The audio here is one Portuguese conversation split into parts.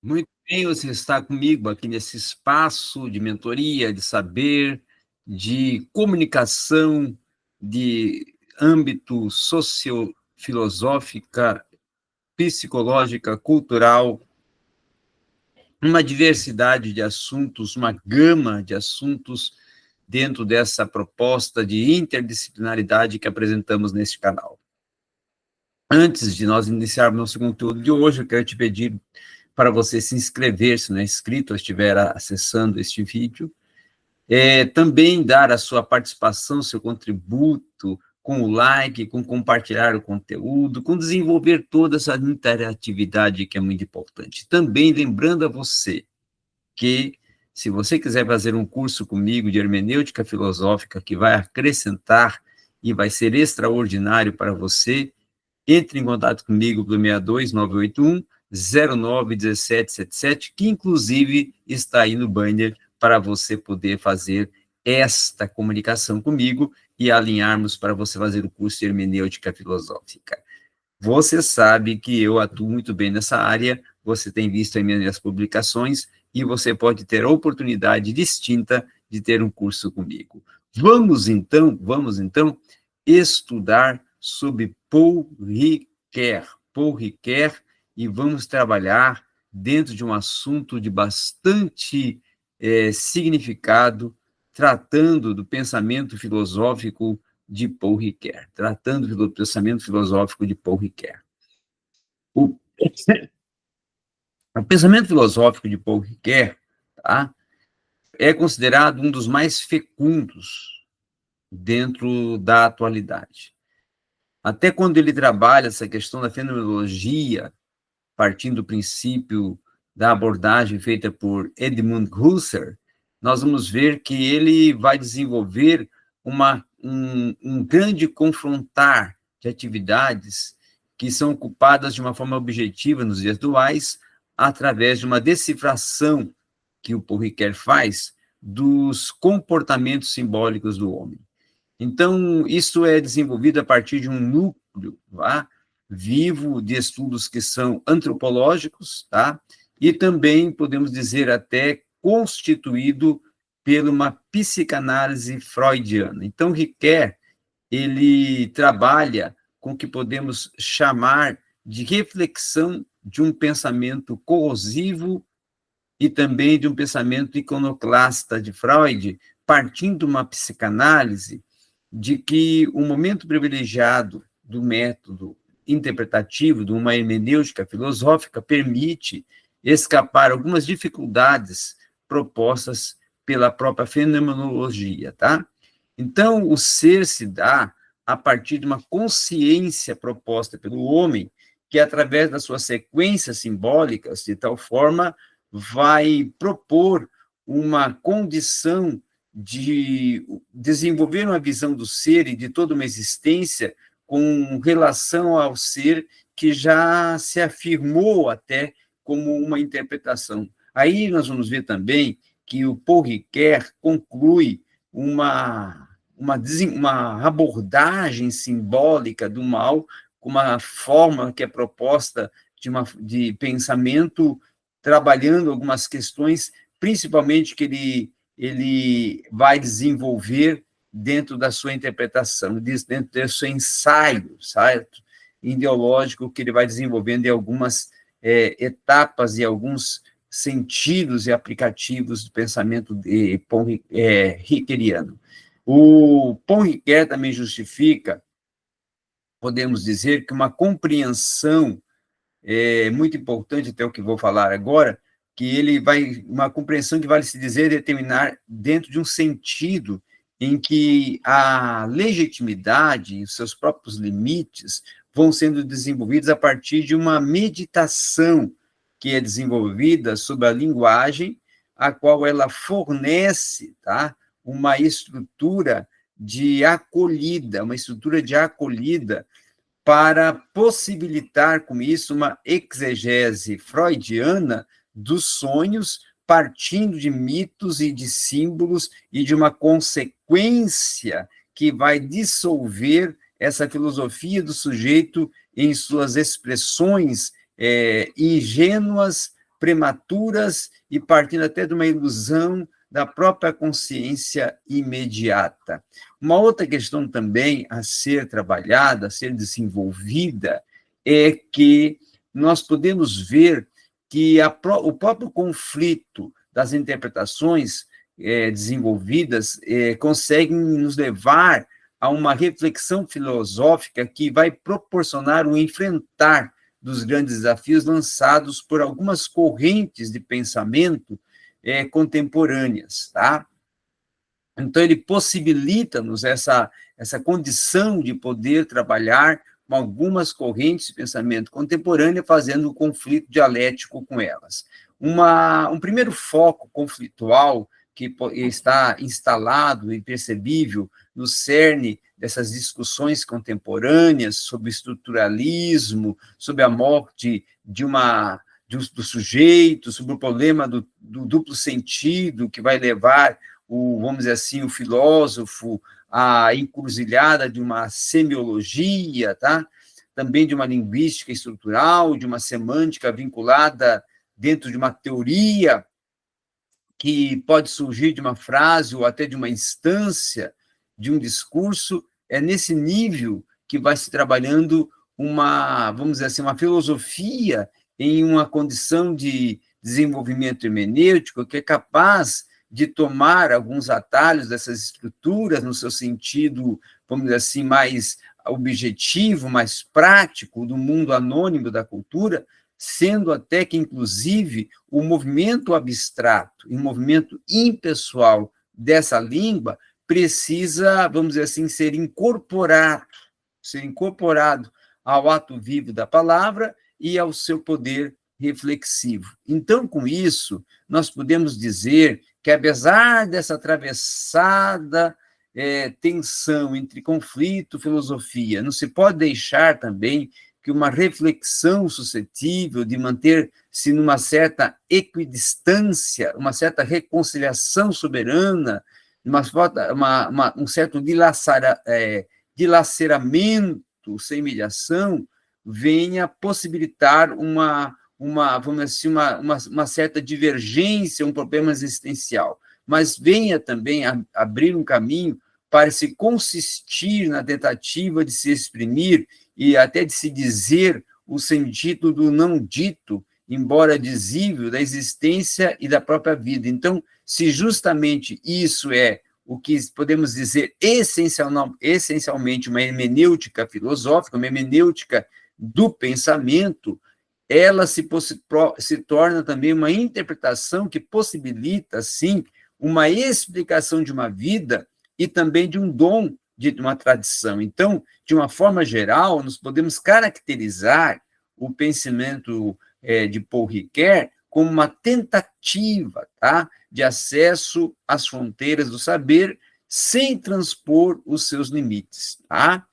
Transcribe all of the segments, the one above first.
Muito bem, você está comigo aqui nesse espaço de mentoria, de saber, de comunicação, de âmbito sociofilosófica, psicológica, cultural, uma diversidade de assuntos, uma gama de assuntos dentro dessa proposta de interdisciplinaridade que apresentamos neste canal. Antes de nós iniciarmos nosso conteúdo de hoje, eu quero te pedir para você se inscrever, se não é inscrito, ou estiver acessando este vídeo, também dar a sua participação, seu contributo, com o like, com compartilhar o conteúdo, com desenvolver toda essa interatividade que é muito importante. Também lembrando a você que, se você quiser fazer um curso comigo de hermenêutica filosófica que vai acrescentar e vai ser extraordinário para você, entre em contato comigo pelo 62981 091777, que inclusive está aí no banner para você poder fazer esta comunicação comigo e alinharmos para você fazer o curso de hermenêutica filosófica. Você sabe que eu atuo muito bem nessa área, você tem visto as minhas publicações e você pode ter a oportunidade distinta de ter um curso comigo. Vamos então estudar sobre Paul Ricoeur. Paul Ricoeur, e vamos trabalhar dentro de um assunto de bastante significado, tratando do pensamento filosófico de Paul Ricoeur, tratando do pensamento filosófico de Paul Ricoeur. O pensamento filosófico de Paul Ricoeur, tá, é considerado um dos mais fecundos dentro da atualidade. Até quando ele trabalha essa questão da fenomenologia, partindo do princípio da abordagem feita por Edmund Husserl, nós vamos ver que ele vai desenvolver um grande confrontar de atividades que são ocupadas de uma forma objetiva nos dias atuais, através de uma decifração que o Paul Ricoeur faz dos comportamentos simbólicos do homem. Então, isso é desenvolvido a partir de um núcleo vivo de estudos que são antropológicos, tá? E também, podemos dizer até, constituído por uma psicanálise freudiana. Então, Ricoeur, ele trabalha com o que podemos chamar de reflexão de um pensamento corrosivo e também de um pensamento iconoclasta de Freud, partindo de uma psicanálise de que o momento privilegiado do método interpretativo, de uma hermenêutica filosófica, permite escapar algumas dificuldades propostas pela própria fenomenologia, tá? Então, o ser se dá a partir de uma consciência proposta pelo homem, que, através das suas sequências simbólicas, de tal forma, vai propor uma condição de desenvolver uma visão do ser e de toda uma existência com relação ao ser que já se afirmou até como uma interpretação. Aí nós vamos ver também que o Paul Ricoeur conclui uma abordagem simbólica do mal, com uma forma que é proposta de pensamento, trabalhando algumas questões, principalmente que ele vai desenvolver dentro da sua interpretação, dentro do seu ensaio, certo? Ideológico, que ele vai desenvolvendo em algumas etapas e alguns sentidos e aplicativos do pensamento ricoeuriano. O Paul Ricoeur também justifica, podemos dizer, que uma compreensão muito importante, até o que vou falar agora, que uma compreensão que vale se dizer determinar dentro de um sentido em que a legitimidade e os seus próprios limites vão sendo desenvolvidos a partir de uma meditação que é desenvolvida sobre a linguagem, a qual ela fornece, tá, uma estrutura de acolhida, para possibilitar com isso uma exegese freudiana dos sonhos, partindo de mitos e de símbolos e de uma consequência que vai dissolver essa filosofia do sujeito em suas expressões ingênuas prematuras e partindo até de uma ilusão da própria consciência imediata. Uma outra questão também a ser trabalhada, a ser desenvolvida, é que nós podemos ver que o próprio conflito das interpretações desenvolvidas conseguem nos levar a uma reflexão filosófica que vai proporcionar o enfrentar dos grandes desafios lançados por algumas correntes de pensamento contemporâneas, tá? Então, ele possibilita-nos essa condição de poder trabalhar com algumas correntes de pensamento contemporâneo, fazendo um conflito dialético com elas. Um primeiro foco conflitual que está instalado e percebível no cerne dessas discussões contemporâneas sobre estruturalismo, sobre a morte do sujeito, sobre o problema do duplo sentido que vai levar vamos dizer assim, o filósofo à encruzilhada de uma semiologia, tá? Também de uma linguística estrutural, de uma semântica vinculada dentro de uma teoria que pode surgir de uma frase ou até de uma instância de um discurso. É nesse nível que vai se trabalhando vamos dizer assim, uma filosofia em uma condição de desenvolvimento hermenêutico que é capaz de tomar alguns atalhos dessas estruturas no seu sentido, vamos dizer assim, mais objetivo, mais prático do mundo anônimo da cultura, sendo até que, inclusive, o movimento abstrato e o movimento impessoal dessa língua precisa, vamos dizer assim, ser incorporado ao ato vivo da palavra e ao seu poder reflexivo. Então, com isso, nós podemos dizer que, apesar dessa atravessada tensão entre conflito e filosofia, não se pode deixar também que uma reflexão suscetível de manter-se numa certa equidistância, uma certa reconciliação soberana, um certo dilaceramento sem mediação, venha possibilitar vamos dizer assim, uma certa divergência, um problema existencial, mas venha também abrir um caminho para se consistir na tentativa de se exprimir e até de se dizer o sentido do não dito, embora dizível, da existência e da própria vida. Então, se justamente isso é o que podemos dizer essencialmente uma hermenêutica filosófica, uma hermenêutica do pensamento, ela se torna também uma interpretação que possibilita, sim, uma explicação de uma vida e também de um dom de uma tradição. Então, de uma forma geral, nós podemos caracterizar o pensamento de Paul Ricoeur como uma tentativa, tá, de acesso às fronteiras do saber sem transpor os seus limites. Tá?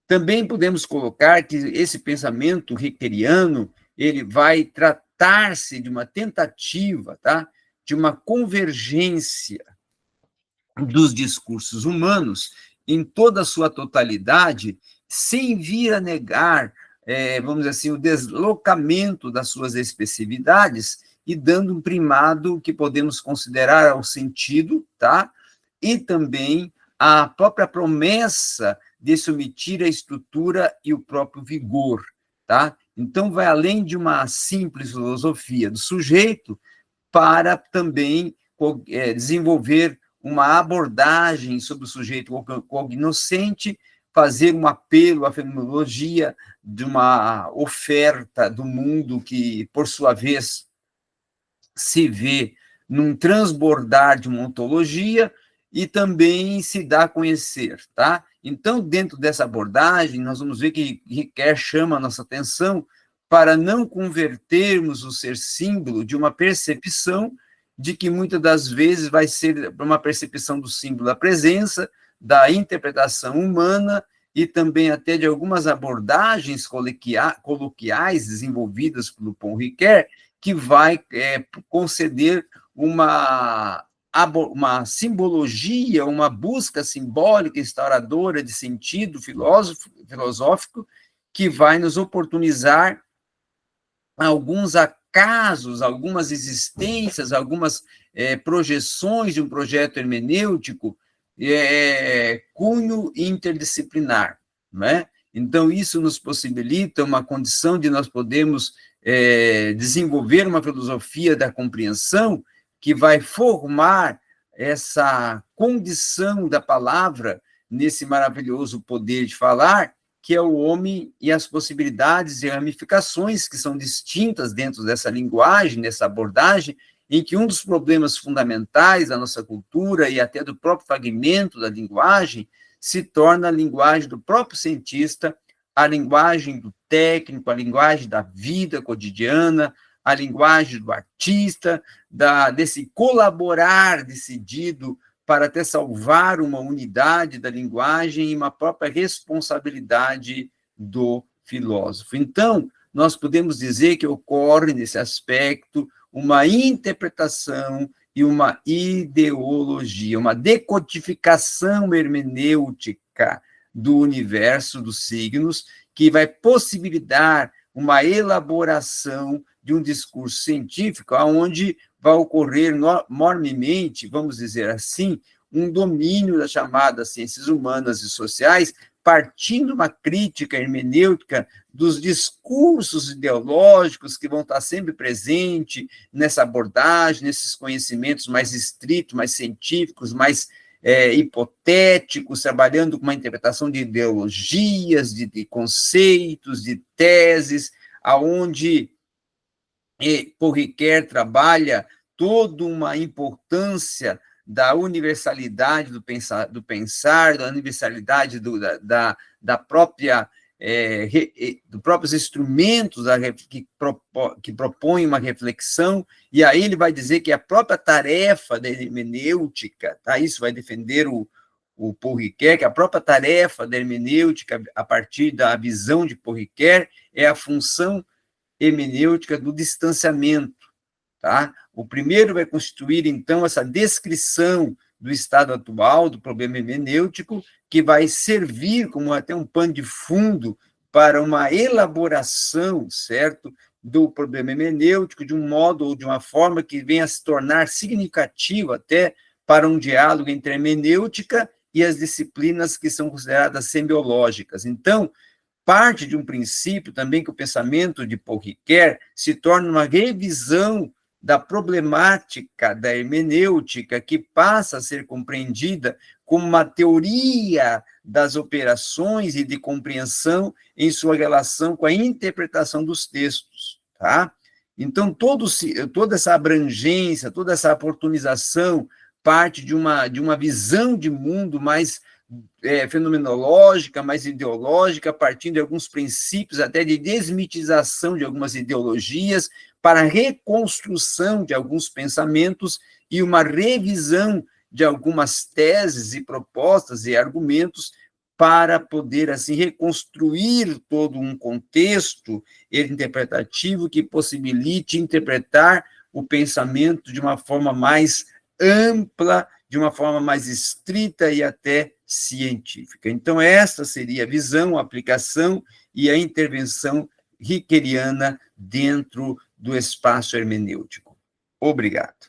Também podemos colocar que esse pensamento ricoeuriano ele vai tratar-se de uma tentativa, tá, de uma convergência dos discursos humanos em toda a sua totalidade, sem vir a negar, vamos dizer assim, o deslocamento das suas expressividades e dando um primado que podemos considerar ao sentido, tá? E também a própria promessa de se omitir a estrutura e o próprio vigor, tá? Então, vai além de uma simples filosofia do sujeito para também desenvolver uma abordagem sobre o sujeito cognoscente, fazer um apelo à fenomenologia de uma oferta do mundo que, por sua vez, se vê num transbordar de uma ontologia e também se dá a conhecer, tá? Então, dentro dessa abordagem, nós vamos ver que Ricoeur chama a nossa atenção para não convertermos o ser símbolo de uma percepção de que muitas das vezes vai ser uma percepção do símbolo da presença, da interpretação humana e também até de algumas abordagens coloquiais desenvolvidas pelo Paul Ricoeur, que vai conceder uma simbologia, uma busca simbólica instauradora de sentido filosófico que vai nos oportunizar alguns casos, algumas existências, algumas projeções de um projeto hermenêutico, cunho interdisciplinar, não é? Então, isso nos possibilita uma condição de nós podermos desenvolver uma filosofia da compreensão que vai formar essa condição da palavra nesse maravilhoso poder de falar, que é o homem e as possibilidades e ramificações que são distintas dentro dessa linguagem, dessa abordagem, em que um dos problemas fundamentais da nossa cultura e até do próprio fragmento da linguagem se torna a linguagem do próprio cientista, a linguagem do técnico, a linguagem da vida cotidiana, a linguagem do artista, desse colaborar decidido para até salvar uma unidade da linguagem e uma própria responsabilidade do filósofo. Então, nós podemos dizer que ocorre, nesse aspecto, uma interpretação e uma ideologia, uma decodificação hermenêutica do universo dos signos, que vai possibilitar uma elaboração de um discurso científico, onde vai ocorrer enormemente, vamos dizer assim, um domínio das chamadas ciências humanas e sociais, partindo uma crítica hermenêutica dos discursos ideológicos que vão estar sempre presentes nessa abordagem, nesses conhecimentos mais estritos, mais científicos, mais hipotéticos, trabalhando com uma interpretação de ideologias, de conceitos, de teses, aonde Paul Ricoeur trabalha toda uma importância da universalidade do pensar, da universalidade da própria, dos próprios instrumentos que propõem uma reflexão, e aí ele vai dizer que a própria tarefa da hermenêutica, tá? Isso vai defender o Paul Ricoeur, que a própria tarefa da hermenêutica, a partir da visão de Paul Ricoeur, é a função hermenêutica do distanciamento, tá? O primeiro vai constituir, então, essa descrição do estado atual do problema hermenêutico, que vai servir como até um pano de fundo para uma elaboração, certo, do problema hermenêutico, de um modo ou de uma forma que venha a se tornar significativo até para um diálogo entre a hermenêutica e as disciplinas que são consideradas semiológicas. Então, parte de um princípio também que o pensamento de Paul Ricoeur se torna uma revisão da problemática da hermenêutica, que passa a ser compreendida como uma teoria das operações e de compreensão em sua relação com a interpretação dos textos, tá? Então, toda essa abrangência, toda essa oportunização parte de uma visão de mundo mais fenomenológica, mais ideológica, partindo de alguns princípios até de desmitização de algumas ideologias, para a reconstrução de alguns pensamentos e uma revisão de algumas teses e propostas e argumentos para poder, assim, reconstruir todo um contexto interpretativo que possibilite interpretar o pensamento de uma forma mais ampla, de uma forma mais estrita e até científica. Então, essa seria a visão, a aplicação e a intervenção ricoeuriana dentro do espaço hermenêutico. Obrigado.